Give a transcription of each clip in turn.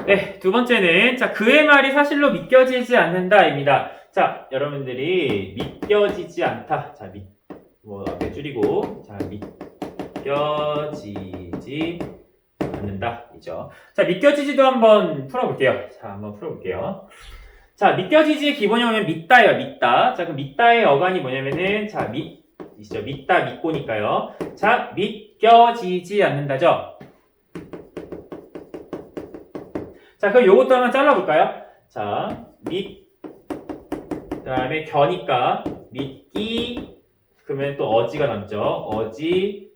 네, 두 번째는 자, 그의 말이 사실로 믿겨지지 않는다입니다. 자, 여러분들이 믿겨지지 않다. 자, 뭐 앞에 줄이고 자, 믿겨지지 않는다. 이죠. 자, 믿겨지지도 한번 풀어볼게요. 자, 한번 풀어볼게요. 자, 믿겨지지 기본형은 믿다예요. 믿다. 자, 그럼 믿다의 어간이 뭐냐면은 자, 이죠. 믿다, 믿고니까요. 자, 믿겨지지 않는다죠. 자, 그럼 요것도 한번 잘라볼까요? 자, 그 다음에 겨니까 믿기, 그러면 또 어지가 남죠. 어지지.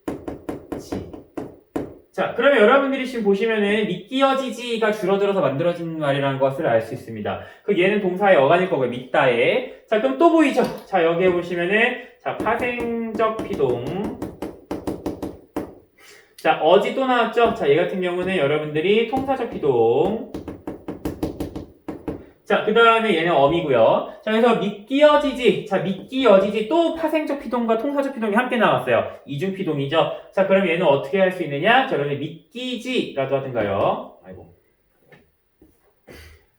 자, 그러면 여러분들이 지금 보시면은 믿기어지지가 줄어들어서 만들어진 말이라는 것을 알 수 있습니다. 그 얘는 동사의 어간일 거고요. 믿다에. 자, 그럼 또 보이죠? 자, 여기에 보시면은 자, 파생적 피동. 자, 어지 또 나왔죠? 자, 얘 같은 경우는 여러분들이 통사적 피동. 자, 그 다음에 얘는 어미고요. 자, 그래서 믿기어지지. 자, 믿기어지지. 또 파생적 피동과 통사적 피동이 함께 나왔어요. 이중 피동이죠. 자, 그럼 얘는 어떻게 할 수 있느냐? 자, 그러면 믿기지라도 하든가요. 아이고.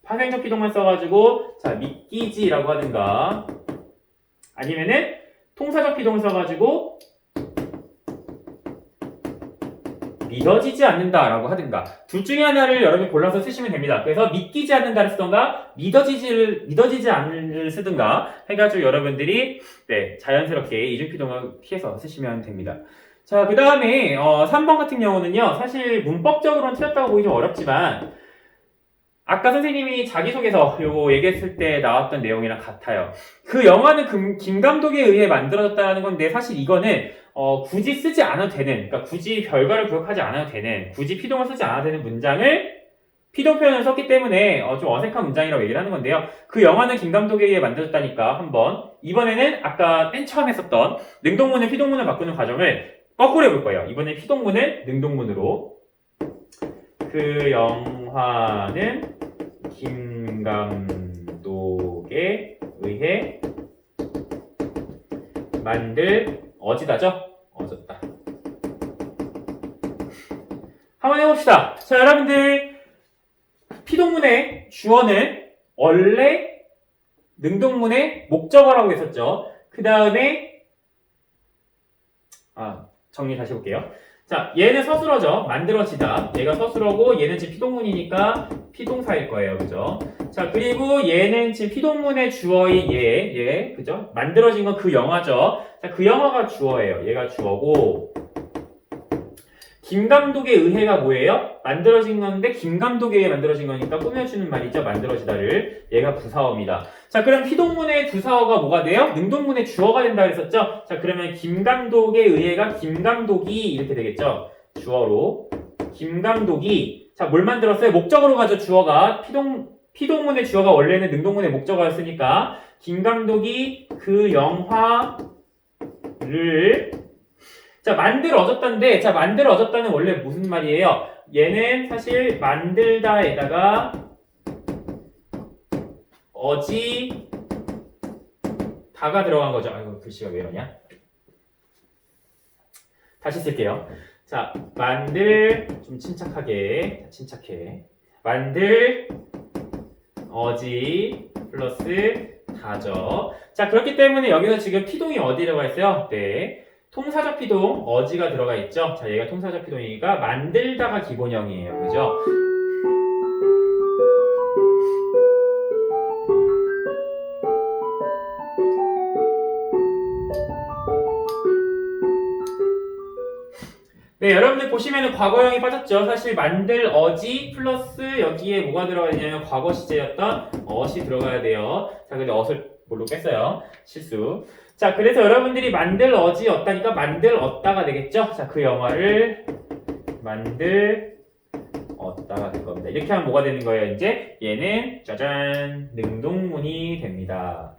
파생적 피동만 써가지고, 자, 믿기지라고 하든가. 아니면은, 통사적 피동을 써가지고, 믿어지지 않는다라고 하든가 둘 중에 하나를 여러분이 골라서 쓰시면 됩니다. 그래서 믿기지 않는다를 쓰던가 믿어지지 않는을 쓰든가 해가지고 여러분들이 네, 자연스럽게 이중피동을 피해서 쓰시면 됩니다. 자, 그 다음에 3번 같은 경우는요. 사실 문법적으로는 틀렸다고 보기 좀 어렵지만 아까 선생님이 자기소개서 요거 얘기했을 때 나왔던 내용이랑 같아요. 그 영화는 김 감독에 의해 만들어졌다는 건데 사실 이거는 굳이 쓰지 않아도 되는, 그러니까 굳이 별과를 구역하지 않아도 되는, 굳이 피동을 쓰지 않아도 되는 문장을 피동 표현을 썼기 때문에 좀 어색한 문장이라고 얘기를 하는 건데요. 그 영화는 김 감독에 의해 만들어졌다니까 한번 이번에는 아까 맨 처음에 썼던 능동문을 피동문을 바꾸는 과정을 거꾸로 해볼 거예요. 이번엔 피동문을 능동문으로 그 영화는 김 감독에 의해 어지다죠? 어졌다. 한번 해봅시다. 자, 여러분들 피동문의 주어는 원래 능동문의 목적어라고 했었죠. 그 다음에 정리 다시 해볼게요. 자, 얘는 서술어죠. 만들어지다. 얘가 서술어고 얘는 지금 피동문이니까 피동사일 거예요. 그죠? 자, 그리고 얘는 지금 피동문의 주어인 얘, 그죠? 만들어진 건 그 영화죠. 자, 그 영화가 주어예요. 얘가 주어고 김 감독에 의해가 뭐예요? 만들어진 건데 김 감독에 의해 만들어진 거니까 꾸며주는 말이죠. 만들어지다를. 얘가 부사어입니다. 자, 그럼 피동문의 부사어가 뭐가 돼요? 능동문의 주어가 된다 그랬었죠? 자, 그러면 김 감독에 의해가 김 감독이 이렇게 되겠죠? 주어로. 김 감독이 자, 뭘 만들었어요? 목적어로 가죠. 주어가. 피동문의 주어가 원래는 능동문의 목적어였으니까 김 감독이 그 영화를 자, 만들어졌다인데, 자, 만들어졌다는 원래 무슨 말이에요? 얘는 사실 만들다에다가 다가 들어간 거죠. 아이고, 글씨가 왜 이러냐? 다시 쓸게요. 자, 좀 침착하게, 침착해. 플러스 다죠. 자, 그렇기 때문에 여기서 지금 피동이 어디 들어가 있어요? 네. 통사적 피동, 어지가 들어가 있죠? 자, 얘가 통사적 피동이니까 만들다가 기본형이에요. 그죠? 네, 여러분들 보시면은 과거형이 빠졌죠? 사실 어지 플러스 여기에 뭐가 들어가야 되냐면 과거 시제였던 어시 들어가야 돼요. 자, 근데 어를 뭘로 뺐어요? 실수. 자, 그래서 여러분들이 어지였다니까 어다가 되겠죠? 자, 그 영화를 어다가 될 겁니다. 이렇게 하면 뭐가 되는 거예요, 이제? 얘는 짜잔! 능동문이 됩니다.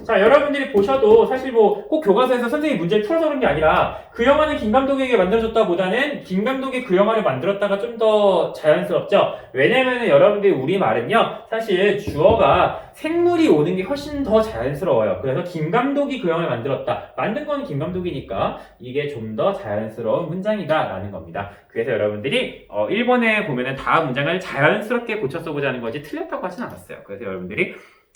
자, 여러분들이 보셔도 사실 뭐 꼭 교과서에서 선생님이 문제를 풀어서 그런 게 아니라 그 영화는 김 감독에게 만들어졌다 보다는 김 감독이 그 영화를 만들었다가 좀 더 자연스럽죠. 왜냐면은 여러분들이 우리말은요, 사실 주어가 생물이 오는 게 훨씬 더 자연스러워요. 그래서 김 감독이 그 영화를 만들었다. 만든 건 김 감독이니까 이게 좀 더 자연스러운 문장이다라는 겁니다. 그래서 여러분들이 1번에 보면은 다음 문장을 자연스럽게 고쳐 써보자 하는 거지 틀렸다고 하진 않았어요. 그래서 여러분들이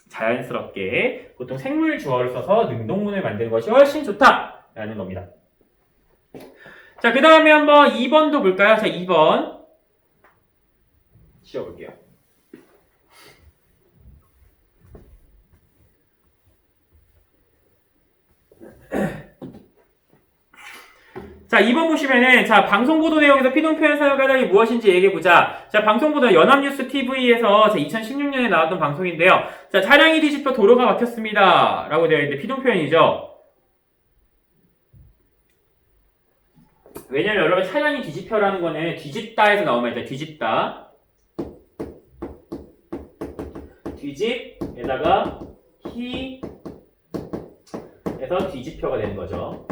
자연스럽게 보통 생물 주어를 써서 능동문을 만드는 것이 훨씬 좋다라는 겁니다. 자, 그 다음에 한번 2번도 볼까요? 자, 2번 씌워볼게요. 자, 2번 보시면은, 자, 방송보도 내용에서 피동표현 사용 가닥이 무엇인지 얘기해보자. 자, 방송보도 연합뉴스 TV에서 2016년에 나왔던 방송인데요. 자, 차량이 뒤집혀 도로가 막혔습니다. 라고 되어 있는데, 피동표현이죠. 왜냐면 여러분, 차량이 뒤집혀라는 거는 뒤집다에서 나온 말이죠. 뒤집다. 뒤집에다가 히에서 뒤집혀가 되는 거죠.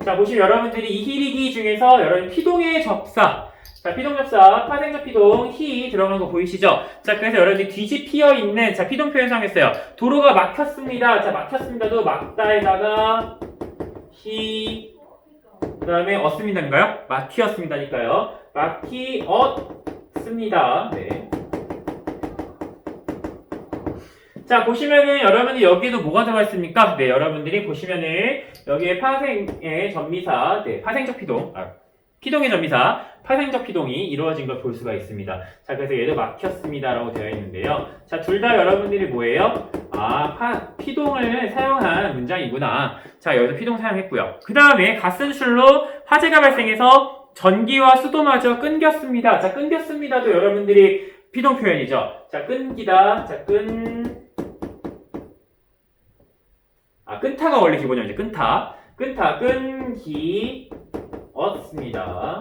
자, 보시면 여러분들이 이 히리기 중에서 여러분 피동의 접사, 자, 피동 접사, 파생적 피동, 히 들어간 거 보이시죠? 자, 그래서 여러분들이 뒤집히어 있는, 자, 피동 표현 사용했어요. 도로가 막혔습니다. 자, 막혔습니다도 막다에다가 히, 그 다음에 었습니다인가요? 막히었습니다니까요. 막히었습니다. 네. 자, 보시면은 여러분이 여기에도 뭐가 들어가 있습니까? 네, 여러분들이 보시면은 여기에 파생의 전미사, 네, 파생적 피동, 피동의 전미사, 파생적 피동이 이루어진 걸 볼 수가 있습니다. 자, 그래서 얘도 막혔습니다라고 되어 있는데요. 자, 둘 다 여러분들이 뭐예요? 피동을 사용한 문장이구나. 자, 여기서 피동 사용했고요. 그 다음에 가스줄로 화재가 발생해서 전기와 수도마저 끊겼습니다. 자, 끊겼습니다도 여러분들이 피동 표현이죠. 자, 끊기다. 자, 끈타가 원래 기본이죠. 끈타. 끊기었습니다.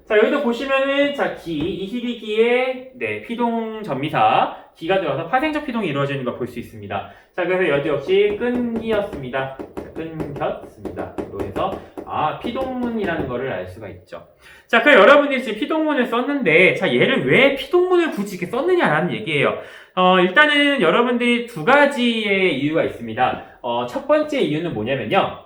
자, 여기도 보시면은, 자, 이 히리기에, 네, 피동 전미사, 기가 들어가서 파생적 피동이 이루어지는 걸 볼 수 있습니다. 자, 그래서 여기 역시 끊기였습니다. 끊겼습니다. 그래서, 피동문이라는 거를 알 수가 있죠. 자, 그럼 여러분들이 지금 피동문을 썼는데, 자, 얘를 왜 피동문을 굳이 이렇게 썼느냐라는 얘기예요. 일단은 여러분들이 두 가지의 이유가 있습니다. 첫 번째 이유는 뭐냐면요.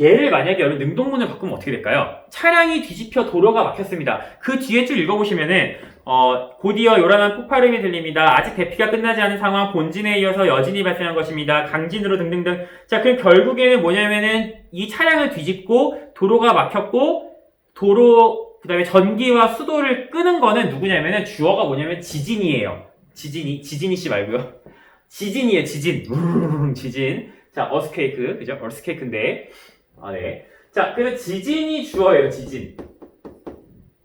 얘를 만약에 여러분 능동문을 바꾸면 어떻게 될까요? 차량이 뒤집혀 도로가 막혔습니다. 그 뒤에 쭉 읽어보시면은 곧이어 요란한 폭발음이 들립니다. 아직 대피가 끝나지 않은 상황, 본진에 이어서 여진이 발생한 것입니다. 강진으로 등등등. 자, 그럼 결국에는 뭐냐면은 이 차량을 뒤집고 도로가 막혔고 그 다음에 전기와 수도를 끄는 거는 누구냐면은 주어가 뭐냐면 지진이에요. 지진이 씨 말고요. 지진이에요, 지진. 지진. 자, 어스케이크. 그죠? 어스케이크인데. 네. 자, 그래서 지진이 주어예요, 지진.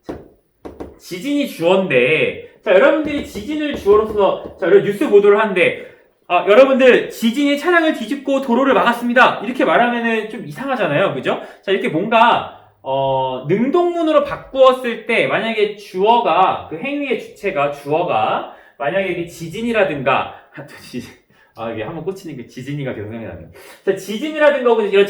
자, 지진이 주어인데, 자, 여러분들이 지진을 주어로서, 자, 뉴스 보도를 하는데, 여러분들, 지진이 차량을 뒤집고 도로를 막았습니다. 이렇게 말하면은 좀 이상하잖아요. 그죠? 자, 이렇게 뭔가, 능동문으로 바꾸었을 때, 만약에 주어가, 그 행위의 주체가, 주어가, 만약에 이게 지진이라든가, 이게 한번 꽂히는 게 지진이가 계속 생각나네요. 자, 지진이라든가, 이런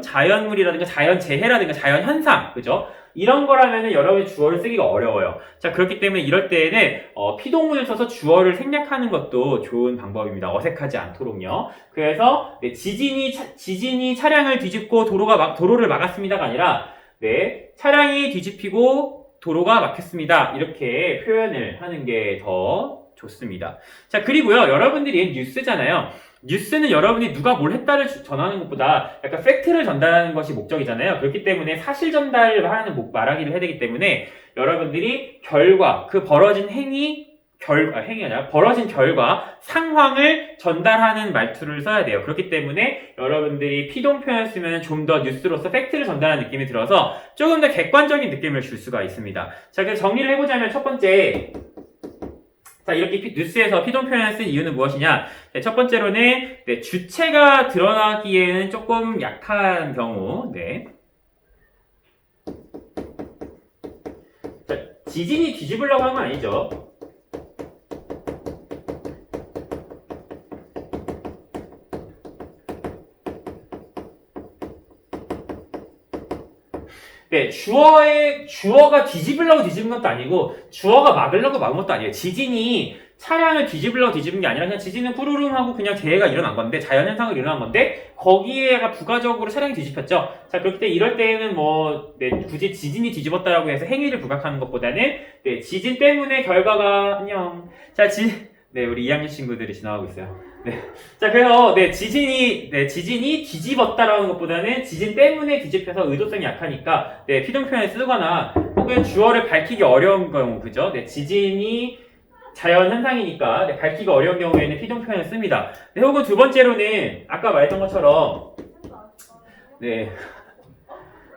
자연물이라든가, 자연재해라든가, 자연현상, 그죠? 이런 거라면은 여러분이 주어를 쓰기가 어려워요. 자, 그렇기 때문에 이럴 때에는, 피동문을 써서 주어를 생략하는 것도 좋은 방법입니다. 어색하지 않도록요. 그래서, 네, 지진이 차량을 뒤집고 도로를 막았습니다가 아니라, 네, 차량이 뒤집히고 도로가 막혔습니다. 이렇게 표현을 하는 게 더 좋습니다. 자, 그리고요, 여러분들이 뉴스잖아요. 뉴스는 여러분이 누가 뭘 했다를 전하는 것보다 약간 팩트를 전달하는 것이 목적이잖아요. 그렇기 때문에 사실 전달을 하는 말하기를 해야 되기 때문에 여러분들이 그 벌어진 벌어진 결과, 상황을 전달하는 말투를 써야 돼요. 그렇기 때문에 여러분들이 피동 표현 쓰면 좀 더 뉴스로서 팩트를 전달하는 느낌이 들어서 조금 더 객관적인 느낌을 줄 수가 있습니다. 자, 그래서 정리를 해보자면 첫 번째, 자, 이렇게 뉴스에서 피동 표현을 쓴 이유는 무엇이냐? 네, 첫 번째로는, 네, 주체가 드러나기에는 조금 약한 경우, 네. 지진이 뒤집으려고 한 건 아니죠. 네, 주어가 뒤집으려고 뒤집은 것도 아니고, 주어가 막으려고 막은 것도 아니에요. 지진이 차량을 뒤집으려고 뒤집은 게 아니라 그냥 지진은 푸르릉 하고 그냥 재해가 일어난 건데, 자연현상으로 일어난 건데, 거기에가 부가적으로 차량이 뒤집혔죠. 자, 그렇기 때문에 이럴 때에는 굳이 지진이 뒤집었다라고 해서 행위를 부각하는 것보다는, 네, 지진 때문에 결과가, 안녕. 자, 네, 우리 2학년 친구들이 지나가고 있어요. 네. 자, 그래서, 지진이 뒤집었다라는 것보다는 지진 때문에 뒤집혀서 의도성이 약하니까, 피동표현을 쓰거나, 혹은 주어를 밝히기 어려운 경우, 그죠? 지진이 자연 현상이니까, 밝히기 어려운 경우에는 피동표현을 씁니다. 혹은 두 번째로는, 아까 말했던 것처럼,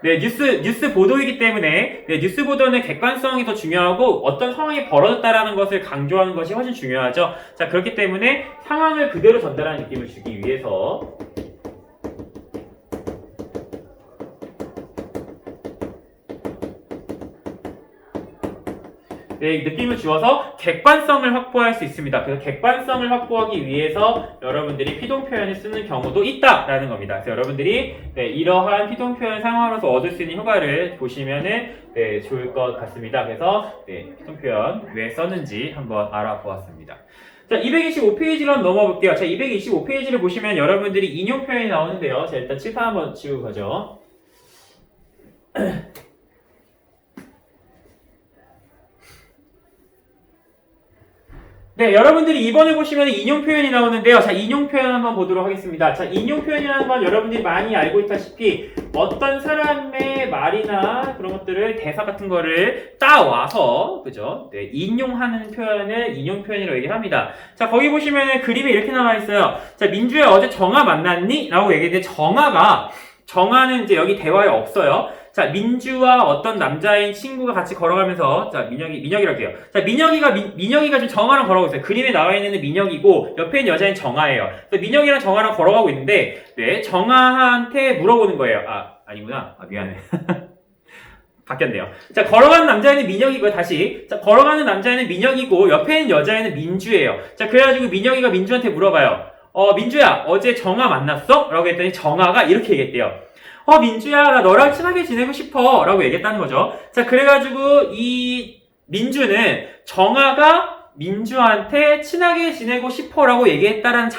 뉴스 보도이기 때문에, 뉴스 보도는 객관성이 더 중요하고, 어떤 상황이 벌어졌다라는 것을 강조하는 것이 훨씬 중요하죠. 자, 그렇기 때문에 상황을 그대로 전달하는 느낌을 주기 위해서, 느낌을 주어서 객관성을 확보할 수 있습니다. 그래서 객관성을 확보하기 위해서 여러분들이 피동표현을 쓰는 경우도 있다라는 겁니다. 그래서 여러분들이 이러한 피동표현 상황으로서 얻을 수 있는 효과를 보시면은 좋을 것 같습니다. 그래서 피동표현 왜 썼는지 한번 알아보았습니다. 자, 225페이지로 넘어가 볼게요. 자, 225페이지를 보시면 여러분들이 인용 표현이 나오는데요. 자, 일단 칠판 한번 지우고 가죠. 네, 여러분들이 이번에 보시면 인용 표현이 나오는데요. 자, 인용 표현 한번 보도록 하겠습니다. 자, 인용 표현이라는 건 여러분들이 많이 알고 있다시피 어떤 사람의 말이나 그런 것들을 대사 같은 거를 따와서, 그죠? 인용하는 표현을 인용 표현이라고 얘기합니다. 자, 거기 보시면 그림에 이렇게 나와 있어요. 자, 민주야 어제 정아 만났니? 라고 얘기했는데 정아는 이제 여기 대화에 없어요. 자, 민주와 어떤 남자인 친구가 같이 걸어가면서, 자, 민혁이라고 해요. 자, 민혁이가 지금 정아랑 걸어가고 있어요. 그림에 나와 있는 민혁이고, 옆에 있는 여자인 정아예요. 그래서 민혁이랑 정아랑 걸어가고 있는데, 정아한테 물어보는 거예요. 아니구나. 미안해. 바뀌었네요. 자, 걸어가는 남자애는 민혁이고요, 다시. 자, 걸어가는 남자애는 민혁이고, 옆에 있는 여자애는 민주예요. 자, 그래가지고 민혁이가 민주한테 물어봐요. 민주야, 어제 정아 만났어? 라고 했더니 정아가 이렇게 얘기했대요. 민주야, 나 너랑 친하게 지내고 싶어. 라고 얘기했다는 거죠. 자, 그래가지고 이 민주는 정아가 민주한테 친하게 지내고 싶어 라고 얘기했다라는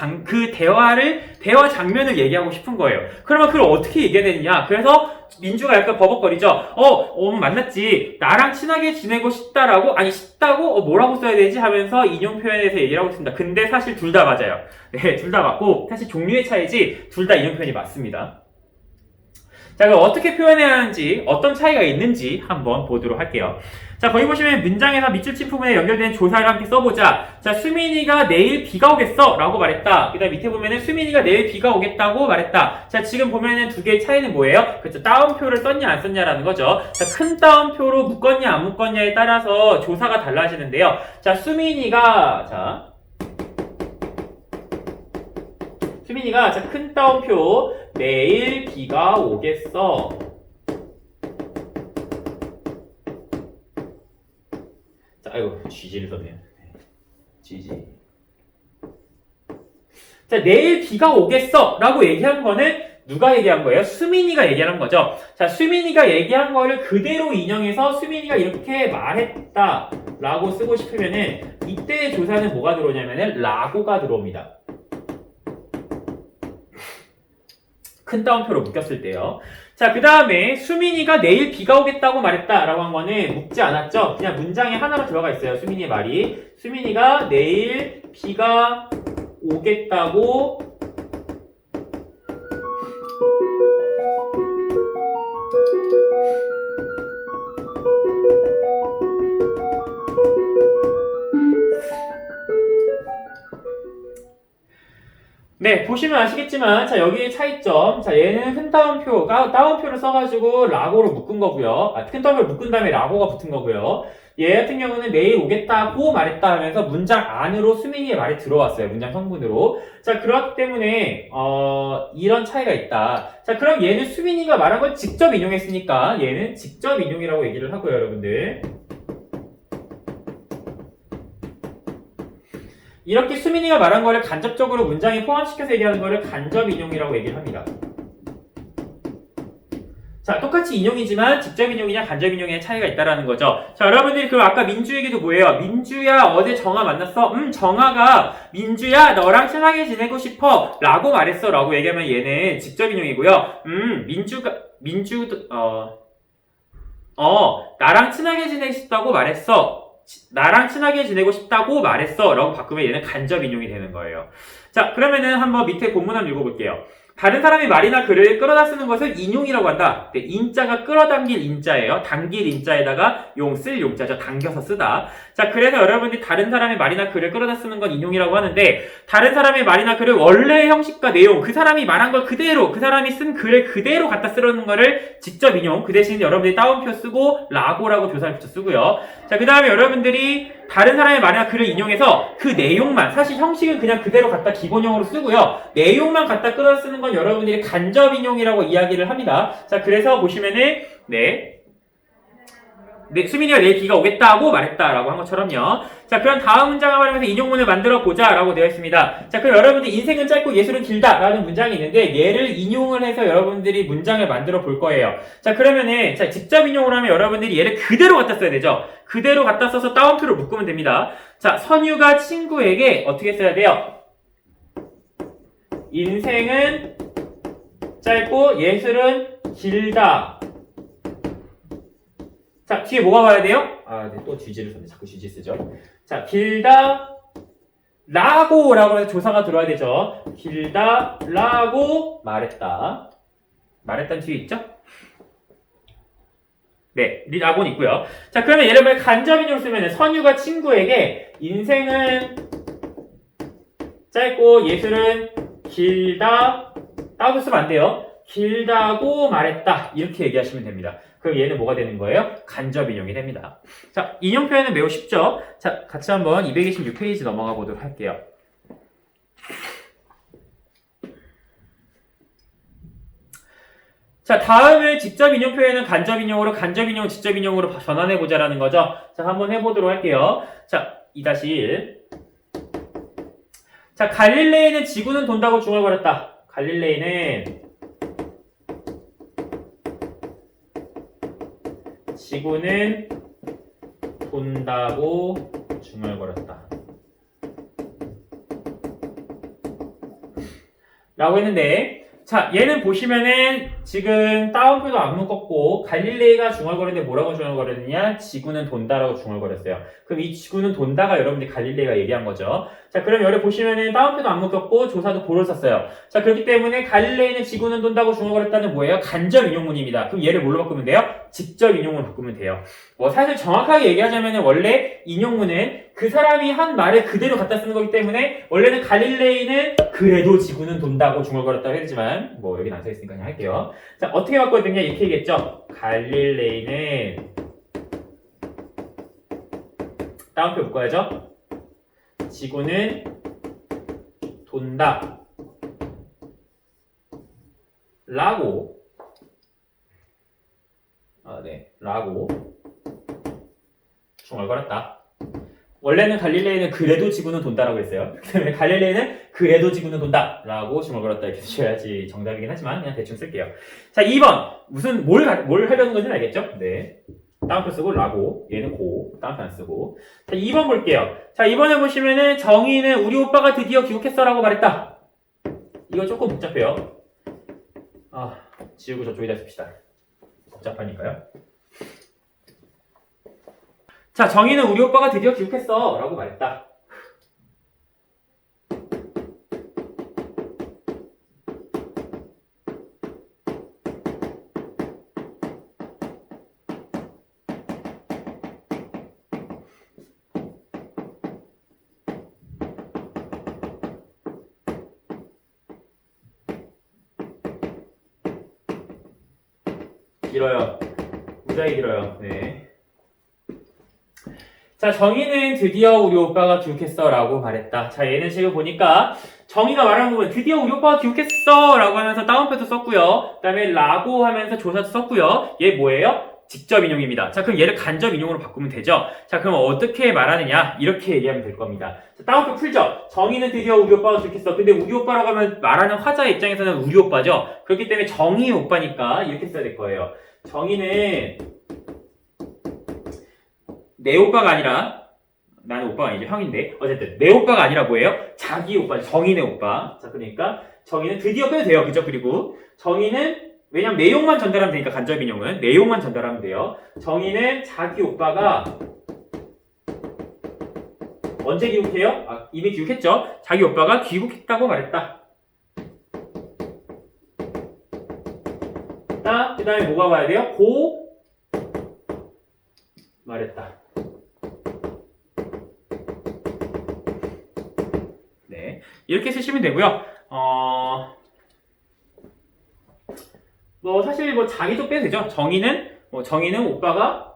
대화 장면을 얘기하고 싶은 거예요. 그러면 그걸 어떻게 얘기해야 되느냐? 그래서 민주가 약간 버벅거리죠. 만났지. 나랑 친하게 지내고 싶다라고? 아니, 싶다고? 뭐라고 써야 되지? 하면서 인용 표현에서 얘기를 하고 있습니다. 근데 사실 둘 다 맞아요. 네, 둘 다 맞고, 사실 종류의 차이지, 둘 다 인용 표현이 맞습니다. 자, 그럼 어떻게 표현해야 하는지, 어떤 차이가 있는지 한번 보도록 할게요. 자, 거기 보시면 문장에서 밑줄 친 부분에 연결된 조사를 함께 써보자. 자, 수민이가 내일 비가 오겠어? 라고 말했다. 그 다음 밑에 보면은 수민이가 내일 비가 오겠다고 말했다. 자, 지금 보면은 두 개의 차이는 뭐예요? 그렇죠. 따옴표를 썼냐 안 썼냐라는 거죠. 자, 큰 따옴표로 묶었냐 안 묶었냐에 따라서 조사가 달라지는데요. 자, 수민이가 큰 따옴표 내일 비가 오겠어. 자, 아이고, 쥐지를 썼네요. 쥐지. 자, 내일 비가 오겠어. 라고 얘기한 거는 누가 얘기한 거예요? 수민이가 얘기한 거죠. 자, 수민이가 얘기한 거를 그대로 인용해서 수민이가 이렇게 말했다. 라고 쓰고 싶으면은 이때의 조사는 뭐가 들어오냐면은 라고가 들어옵니다. 큰 따옴표로 묶였을 때요. 자, 그 다음에 수민이가 내일 비가 오겠다고 말했다 라고 한 거는 묶지 않았죠. 그냥 문장에 하나로 들어가 있어요. 수민이의 말이. 수민이가 내일 비가 오겠다고 네, 보시면 아시겠지만, 자, 여기의 차이점. 자, 얘는 큰 따옴표를 써가지고 라고로 묶은 거고요. 큰 따옴표를 묶은 다음에 라고가 붙은 거고요. 얘 같은 경우는 내일 오겠다고 말했다 하면서 문장 안으로 수민이의 말이 들어왔어요. 문장 성분으로. 자, 그렇기 때문에, 이런 차이가 있다. 자, 그럼 얘는 수민이가 말한 걸 직접 인용했으니까 얘는 직접 인용이라고 얘기를 하고요, 여러분들. 이렇게 수민이가 말한 거를 간접적으로 문장에 포함시켜서 얘기하는 거를 간접 인용이라고 얘기를 합니다. 자, 똑같이 인용이지만 직접 인용이냐 간접 인용에 차이가 있다라는 거죠. 자, 여러분들이 그럼 아까 민주 얘기도 뭐예요? 민주야, 어제 정아 만났어? 정아가 민주야, 너랑 친하게 지내고 싶어 라고 말했어 라고 얘기하면 얘는 직접 인용이고요. 나랑 친하게 지내고 싶다고 말했어. 나랑 친하게 지내고 싶다고 말했어 라고 바꾸면 얘는 간접 인용이 되는 거예요. 자, 그러면은 한번 밑에 본문 한번 읽어볼게요. 다른 사람의 말이나 글을 끌어다 쓰는 것을 인용이라고 한다. 네, 인자가 끌어당길 인자예요. 당길 인자에다가 쓸 용자죠. 당겨서 쓰다. 자, 그래서 여러분들이 다른 사람의 말이나 글을 끌어다 쓰는 건 인용이라고 하는데, 다른 사람의 말이나 글을 원래의 형식과 내용, 그 사람이 말한 걸 그대로, 그 사람이 쓴 글을 그대로 갖다 쓰는 거를 직접 인용. 그 대신 여러분들이 따옴표 쓰고 라고라고 조사를 붙여 쓰고요. 자, 그 다음에 여러분들이 다른 사람의 말이나 글을 인용해서 그 내용만, 사실 형식은 그냥 그대로 갖다 기본형으로 쓰고요. 내용만 갖다 끌어 쓰는 건 여러분들이 간접 인용이라고 이야기를 합니다. 자, 그래서 보시면은, 수민이가 내일 비가 오겠다고 말했다라고 한 것처럼요. 자, 그럼 다음 문장을 활용해서 인용문을 만들어 보자라고 되어 있습니다. 자, 그럼 여러분들 인생은 짧고 예술은 길다라는 문장이 있는데 얘를 인용을 해서 여러분들이 문장을 만들어 볼 거예요. 자, 그러면은 직접 인용을 하면 여러분들이 얘를 그대로 갖다 써야 되죠. 그대로 갖다 써서 따옴표로 묶으면 됩니다. 자, 선유가 친구에게 어떻게 써야 돼요? 인생은 짧고 예술은 길다. 자, 뒤에 뭐가 와야 돼요? 또 쥐지를 썼네. 자꾸 쥐지 쓰죠. 자, 길다, 라고 해서 조사가 들어야 되죠. 길다, 라고 말했다. 말했다는 뒤에 있죠? 네, 라고는 있고요. 자, 그러면 예를 들면 간접 인용을 쓰면 선유가 친구에게 인생은 짧고 예술은 길다, 라고 쓰면 안 돼요. 길다고 말했다. 이렇게 얘기하시면 됩니다. 그럼 얘는 뭐가 되는 거예요? 간접 인용이 됩니다. 자, 인용 표현은 매우 쉽죠? 자, 같이 한번 226페이지 넘어가 보도록 할게요. 자, 다음에 직접 인용 표현은 간접 인용으로, 간접 인용은 직접 인용으로 전환해 보자라는 거죠. 자, 한번 해보도록 할게요. 자, 2-1. 자, 갈릴레이는 지구는 돈다고 중얼거렸다. 갈릴레이는 지구는 돈다고 중얼거렸다. 라고 했는데, 자, 얘는 보시면은 지금 따옴표도 안 묶었고 갈릴레이가 중얼거리는데 뭐라고 중얼거렸느냐? 지구는 돈다라고 중얼거렸어요. 그럼 이 지구는 돈다가 여러분들이 갈릴레이가 얘기한 거죠. 자, 그럼 여기 보시면은 따옴표도 안 묶었고 조사도 고를 썼어요. 자, 그렇기 때문에 갈릴레이는 지구는 돈다고 중얼거렸다는 뭐예요? 간접 인용문입니다. 그럼 얘를 뭘로 바꾸면 돼요? 직접 인용문으로 바꾸면 돼요. 사실 정확하게 얘기하자면은 원래 인용문은 그 사람이 한 말을 그대로 갖다 쓰는 거기 때문에 원래는 갈릴레이는 그래도 지구는 돈다고 중얼거렸다고 했지만 여긴 안 써있으니까 그냥 할게요. 자, 어떻게 바꿔야 되냐 이렇게 얘기했죠. 갈릴레이는 따옴표 묶어야죠. 지구는 돈다 라고 라고 중얼거렸다. 원래는 갈릴레이는 그래도 지구는 돈다라고 했어요. 그 때문에 갈릴레이는 그래도 지구는 돈다라고 중얼거렸다 이렇게 쓰셔야지 정답이긴 하지만 그냥 대충 쓸게요. 자, 2번 뭘 하려는 건지 알겠죠? 네, 따옴표 쓰고 라고, 얘는 고, 따옴표 안 쓰고. 자, 2번 볼게요. 자, 2번에 보시면은 정의는 우리 오빠가 드디어 귀국했어 라고 말했다. 이거 조금 복잡해요. 지우고 저쪽에다 씁시다. 복잡하니까요. 자, 정의는 우리 오빠가 드디어 귀국했어 라고 말했다. 길어요. 무지하게 길어요. 네. 자, 정의는 드디어 우리 오빠가 귀국했어 라고 말했다. 자, 얘는 지금 보니까 정의가 말하는 부분 드디어 우리 오빠가 귀국했어 라고 하면서 따옴표도 썼고요. 그 다음에 라고 하면서 조사도 썼고요. 얘 뭐예요? 직접 인용입니다. 자, 그럼 얘를 간접 인용으로 바꾸면 되죠? 자, 그럼 어떻게 말하느냐? 이렇게 얘기하면 될 겁니다. 자, 따옴표 풀죠? 정의는 드디어 우리 오빠가 좋겠어. 근데 우리 오빠라고 하면 말하는 화자의 입장에서는 우리 오빠죠? 그렇기 때문에 정의의 오빠니까 이렇게 써야 될 거예요. 정의는 내 오빠가 아니라, 나는 오빠가 아니죠. 형인데. 어쨌든, 내 오빠가 아니라 뭐예요? 자기 오빠, 정의의 오빠. 자, 그러니까 정의는 드디어 빼도 돼요. 그죠? 그리고 정의는 왜냐면 내용만 전달하면 되니까 간접 인용은 내용만 전달하면 돼요. 정의는 자기 오빠가 언제 귀국해요? 아, 이미 귀국했죠? 자기 오빠가 귀국했다고 말했다. 그 다음에 뭐가 와야 돼요? 고 말했다. 네, 이렇게 쓰시면 되고요. 사실 자기도 빼도 되죠. 정의는 오빠가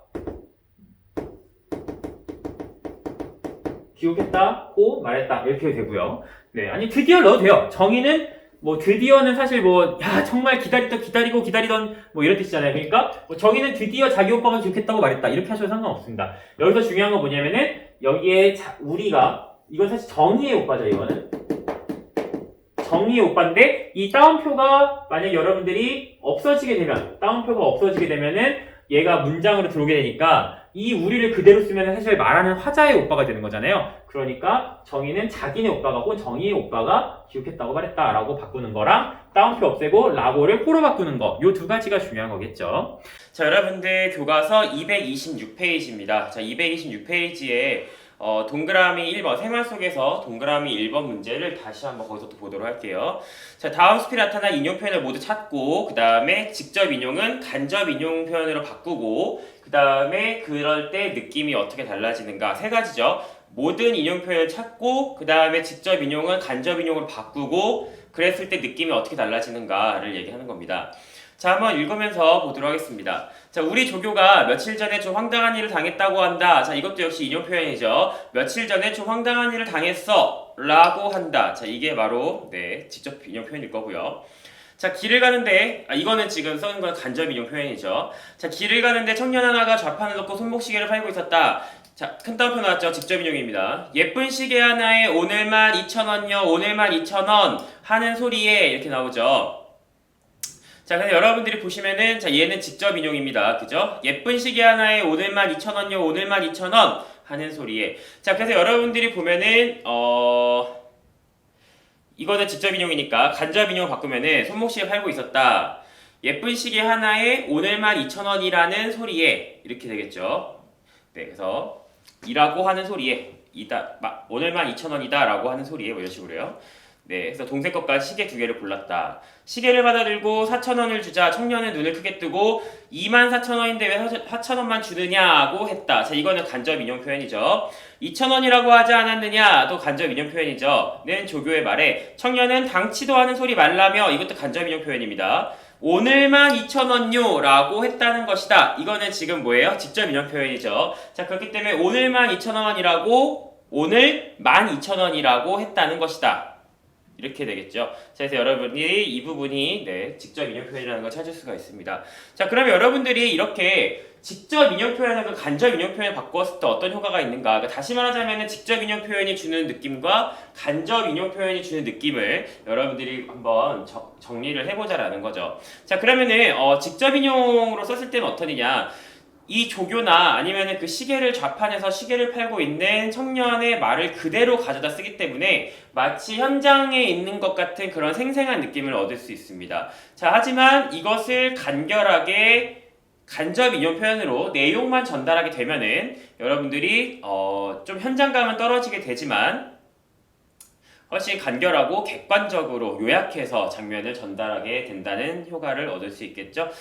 귀국했다고 말했다. 이렇게 해도 되고요. 네, 아니 드디어 넣어도 돼요. 정의는 드디어는 사실 야 정말 기다리던 이런 뜻이잖아요. 그러니까 정의는 드디어 자기 오빠가 귀국했다고 말했다. 이렇게 하셔도 상관없습니다. 여기서 중요한 건 뭐냐면은 여기에 우리가 이건 사실 정의의 오빠죠. 이거는 정의의 오빠인데 이 따옴표가 만약 여러분들이 따옴표가 없어지게 되면은 얘가 문장으로 들어오게 되니까 이 우리를 그대로 쓰면 사실 말하는 화자의 오빠가 되는 거잖아요. 그러니까 정의는 자기네 오빠가 혹은 정의의 오빠가 기억했다고 말했다라고 바꾸는 거랑 따옴표 없애고 라고를 호로 바꾸는 거, 요 두 가지가 중요한 거겠죠. 자, 여러분들 교과서 226페이지입니다. 자, 226페이지에 동그라미 1번, 생활 속에서 동그라미 1번 문제를 다시 한번 거기서 또 보도록 할게요. 자, 다음 숲에 나타난 인용 표현을 모두 찾고, 그 다음에 직접 인용은 간접 인용 표현으로 바꾸고, 그 다음에 그럴 때 느낌이 어떻게 달라지는가. 세 가지죠. 모든 인용 표현을 찾고, 그 다음에 직접 인용은 간접 인용으로 바꾸고, 그랬을 때 느낌이 어떻게 달라지는가를 얘기하는 겁니다. 자, 한번 읽으면서 보도록 하겠습니다. 자, 우리 조교가 며칠 전에 좀 황당한 일을 당했다고 한다. 자, 이것도 역시 인용 표현이죠. 며칠 전에 좀 황당한 일을 당했어 라고 한다. 자, 이게 바로 직접 인용 표현일 거고요. 자, 길을 가는데 이거는 지금 써는 건 간접 인용 표현이죠. 자, 길을 가는데 청년 하나가 좌판을 놓고 손목시계를 팔고 있었다. 자, 큰 따옴표 나왔죠? 직접 인용입니다. 예쁜 시계 하나에 오늘만 2,000원요. 오늘만 2,000원 하는 소리에 이렇게 나오죠. 자, 근데 여러분들이 보시면은, 자, 얘는 직접 인용입니다. 그죠? 예쁜 시계 하나에 오늘만 2,000원요, 오늘만 2,000원 하는 소리에. 자, 그래서 여러분들이 보면은, 이거는 직접 인용이니까 간접 인용 바꾸면은 손목시계 팔고 있었다. 예쁜 시계 하나에 오늘만 2,000원이라는 소리에. 이렇게 되겠죠. 네, 그래서 이라고 하는 소리에. 오늘만 2,000원이다 라고 하는 소리에 이런 식으로요. 네, 그래서 동생 것까지 시계 두 개를 골랐다. 시계를 받아들고 4,000원을 주자 청년은 눈을 크게 뜨고 24,000원인데 왜 4,000원만 주느냐고 했다. 자, 이거는 간접 인용 표현이죠. 2,000원이라고 하지 않았느냐? 또 간접 인용 표현이죠. 는 조교의 말에 청년은 당치도 않은 소리 말라며 이것도 간접 인용 표현입니다. 오늘만 2,000원요 라고 했다는 것이다. 이거는 지금 뭐예요? 직접 인용 표현이죠. 자, 그렇기 때문에 오늘만 2,000원이라고 오늘 12,000원이라고 했다는 것이다. 이렇게 되겠죠. 자, 그래서 여러분이 이 부분이 직접 인용 표현이라는 걸 찾을 수가 있습니다. 자, 그러면 여러분들이 이렇게 직접 인용 표현하고 간접 인용 표현을 바꿨을 때 어떤 효과가 있는가? 그러니까 다시 말하자면 직접 인용 표현이 주는 느낌과 간접 인용 표현이 주는 느낌을 여러분들이 한번 정리를 해보자라는 거죠. 자, 그러면은 직접 인용으로 썼을 때는 어떠느냐? 이 조교나 아니면은 그 시계를 좌판해서 시계를 팔고 있는 청년의 말을 그대로 가져다 쓰기 때문에 마치 현장에 있는 것 같은 그런 생생한 느낌을 얻을 수 있습니다. 자, 하지만 이것을 간결하게 간접 인용 표현으로 내용만 전달하게 되면은 여러분들이 좀 현장감은 떨어지게 되지만 훨씬 간결하고 객관적으로 요약해서 장면을 전달하게 된다는 효과를 얻을 수 있겠죠.